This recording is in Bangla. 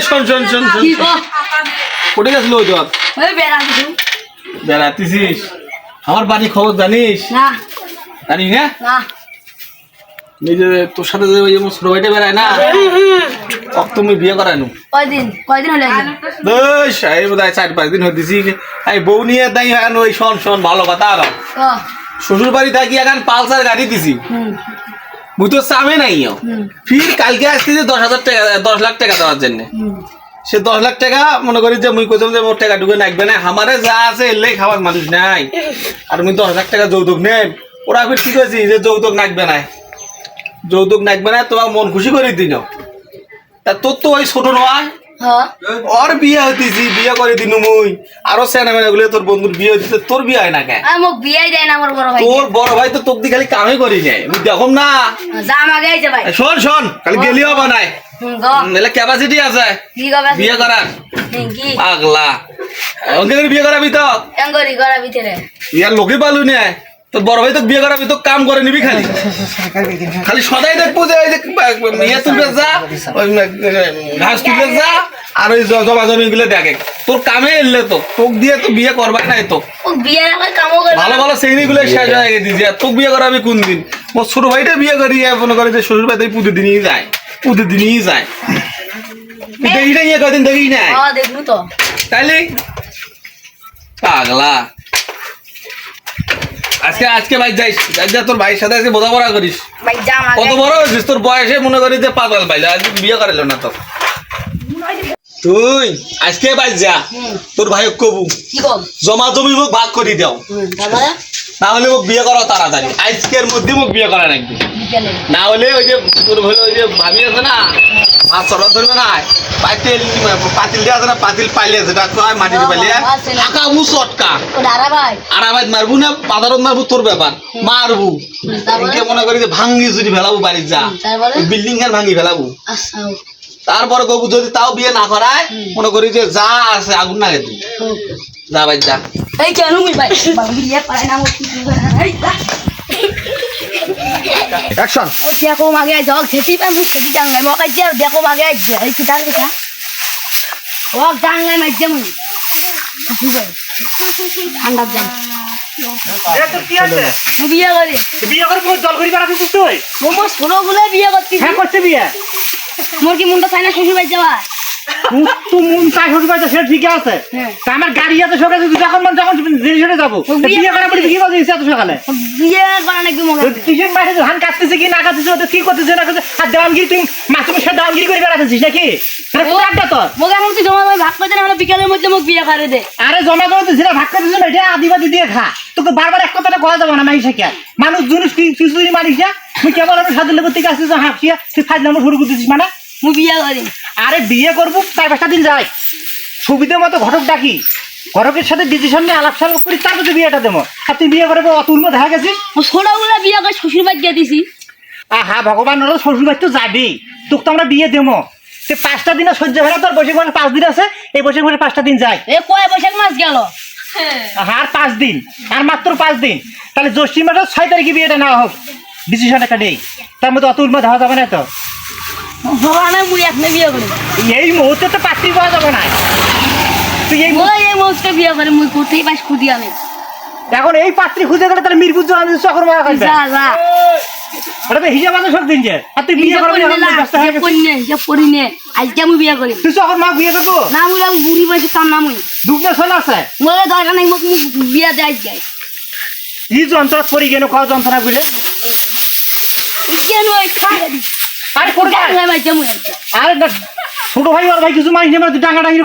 শোন কোটে গেছিল ওই তো বেড়াতিছিস আমার বাড়ি খবর জানিস না জানিস না না নিজে তোর সাথে যে ওই ছোট ভাইটা বেড়ায় না তুমি বিয়ে করানো কয়দিন হলে এই বোধ হয় 4-5 দিন হয়ে দিছি এই বউ নিয়ে তাই এখন ওই শোন ভালো কথা আর শ্বশুর বাড়ি থাকি এখন পালসার গাড়ি দিছি মুই তো চামে নাই ফির কালকে আসতেছি 10 লাখ টাকা দেওয়ার জন্য সে 10 লাখ টাকা মনে করি যে মুই কইতাম যে মোর টাকা ঢুকে নাকবে না আমারে যা আছে এলে খাবার মানুষ নাই আর মুই 10 লাখ টাকা যৌতুক নেই ওরা ফির ঠিক আছে যে যৌতুক নাকবে না তোমার মন খুশি করে দিন তা তোর তো ওই ছোট নয় ওর বিয়ে হইতেছি বিয়ে করে দিনু মুই আরো সেনামেনা গুলো তোর বন্ধুর বিয়ে হইতেছে তোর বিয়ে হয় না কেন মোক বিয়ে দেয় না আমার বড় ভাই তোর বড় ভাই তো তোর দিকে খালি কামই করি যায় মুই দেখম না জাম আগে আইছে ভাই শোন খালি গেলিও বানাই নালে ক্যাপাসিটি আছে বিয়ে করার কি পাগলা ওকে বিয়ে করাবি তো এঙ্গরি করাবি তেরে ইয়ার লোকে পালু নে তোর বড় ভাই তো বিয়ে করাবি তো কাম করে নিবি খালি সদাই দেখবো যে ইয়ে তুলবে যা ঘাস তুলবে যা আর ওই জমা জমি গুলো দেখে তোর কামে এলে তো তোকে দিয়ে তো বিয়ে করবাই নাই তো ভালো শ্রেণী গুলো শেষ হয়ে দিয়েছি আর তোকে বিয়ে করাবি কোন দিন মোর ছোট ভাইটা বিয়ে করি মনে করে যে শ্বশুর বাড়ি প্রতিদিনই যায় দেখি না ইয়ে কদিন দেখি না তাইলে পাগলা আজকে ভাই যাইস তোর ভাইয়ের সাথে আজকে বোঝাপড়া করিস কত বড় হয়েছিস তোর বয়সে মনে করি যে পাগল পাইলে আজকে বিয়ে করাইল না তো তুই আজকে বাইর যা তোর ভাই কবু জমা জমি মুখ ভাগ করে দাও না হলে মোক বিয়ে করা তাড়াতাড়ি আজকের মধ্যে মোক বিয়ে করা লাগবে না হলে ওই যে তোর হলে ওই যে ভাবি আছে না মাছ চলা ধরবে না পাতিল দিয়ে আছে না পাতিল পাইলে আছে মাটির পাইলে টাকা মু চটকা আড়াবাই মারবো না পাদারত মারবো তোর ব্যাপার মারবো মনে করি যে ভাঙ্গি যদি ফেলাবো বাড়ির যা বিল্ডিং এর ভাঙ্গি ফেলাবো তারপরে কবু যদি তাও বিয়ে না করায় মনে করি যে যা আছে আগুন না গেছে যা ভাই যা অ্যাকশন ও দেখো মাগে যাও খেতি পা মুখ খেতি ডাঙ্গাই মকাই যা দেখো মাগে আই যা এই কিটার কথা ও ডাঙ্গাই মাইছে মুই ঠান্ডা জান এ তো কি আছে বিয়ে করে পুরো জল করি বেড়াতে তুই মোমো ছোটগুলো বিয়ে করছিস হ্যাঁ করতে বিয়ে মোর কি মুন্ডা চাই না শ্বশুর বাড়ি যাওয়া তো মন চাই শ্বশুর বাড়ি সেটা ঠিক আছে আমার গাড়ি আছে সকালে যখন জিনিসে যাবো বিয়ে করা বলি কি বলছিস এত সকালে বিয়ে করা নাকি মোকে কিসের বাইরে ধান কাটতেছে কি না কাটতেছে ওটা কি করতেছে না করতেছে আর দেওয়ানগিরি তুই মাসুমের সাথে দেওয়ানগিরি করে বেড়াতেছিস নাকি মোকে এখন তুই জমা ভাগ করে না বিকালের মধ্যে মোক বিয়ে করে দে আরে জমা জমা তুই যেটা ভাগ করে দিস না এটা আদিবাদী দিয়ে খা তোকে বারবার এক কথাটা করা যাবে না মাইসা কে মানুষ জিনিস কিছুই মারিস না তুই কেবল আমি সাদুল লেবুর থেকে আসছিস হাঁকিয়া তুই ফাজলামো শুরু করতেছিস মানে মুই বিয়ে করি আরে বিয়ে করবো 4-5টা দিন যাই সুবিধা মতো ঘটক ডাকি ঘটকের সাথে ডিসিশন নিয়ে আলাপ সালাপ করি তারপর তুই বিয়েটা দেবো আর তুই বিয়ে করবো অতুল মধ্যে দেখা গেছিস ছোটগুলো বিয়ে করে শ্বশুর বাড়ি দিয়ে দিছি হা ভগবান শ্বশুর বাড়ি তো যাবি তোকে তো আমরা বিয়ে দেবো সে 5টা দিনে সহ্য হয় না তোর বৈশাখ মাসে 5 দিন আছে এই বৈশাখ মাসে 5টা দিন যায় এ কয় বৈশাখ মাস গেল আর 5 দিন আর মাত্র 5 দিন তাহলে জ্যৈষ্ঠ মাসের 6 তারিখে বিয়েটা নেওয়া হোক ডিসিশন একটা নেই তার মধ্যে অতুল মধ্যে হওয়া যাবে না তো এই মুহূর্তে তো পাত্রী পাওয়া যাবে না তুই এই মুহূর্তে বিয়ে করে মুই কোথায় পাস খুঁজি আমি এখন এই পাত্রী খুঁজে গেলে তাহলে মিরপুর জোয়ান চক্র মারা খাইবে হিসাব আছে সব দিন যে আর তুই বিয়ে করবি আজকে আমি বিয়ে করি তুই চক্র মা বিয়ে করবো না মুই বুড়ি বয়সে কাম না মুই দুগ্নে চলে আছে মোরে দরকার নাই মোক বিয়ে দেয় যায় এই যন্ত্র পরি কেন খাওয়া যন্ত্রণা করে কেন আরে করে আরে ছোট ভাই আর ভাই কিছু মাইনে মানে ডাঙ্গা ডাঙ্গি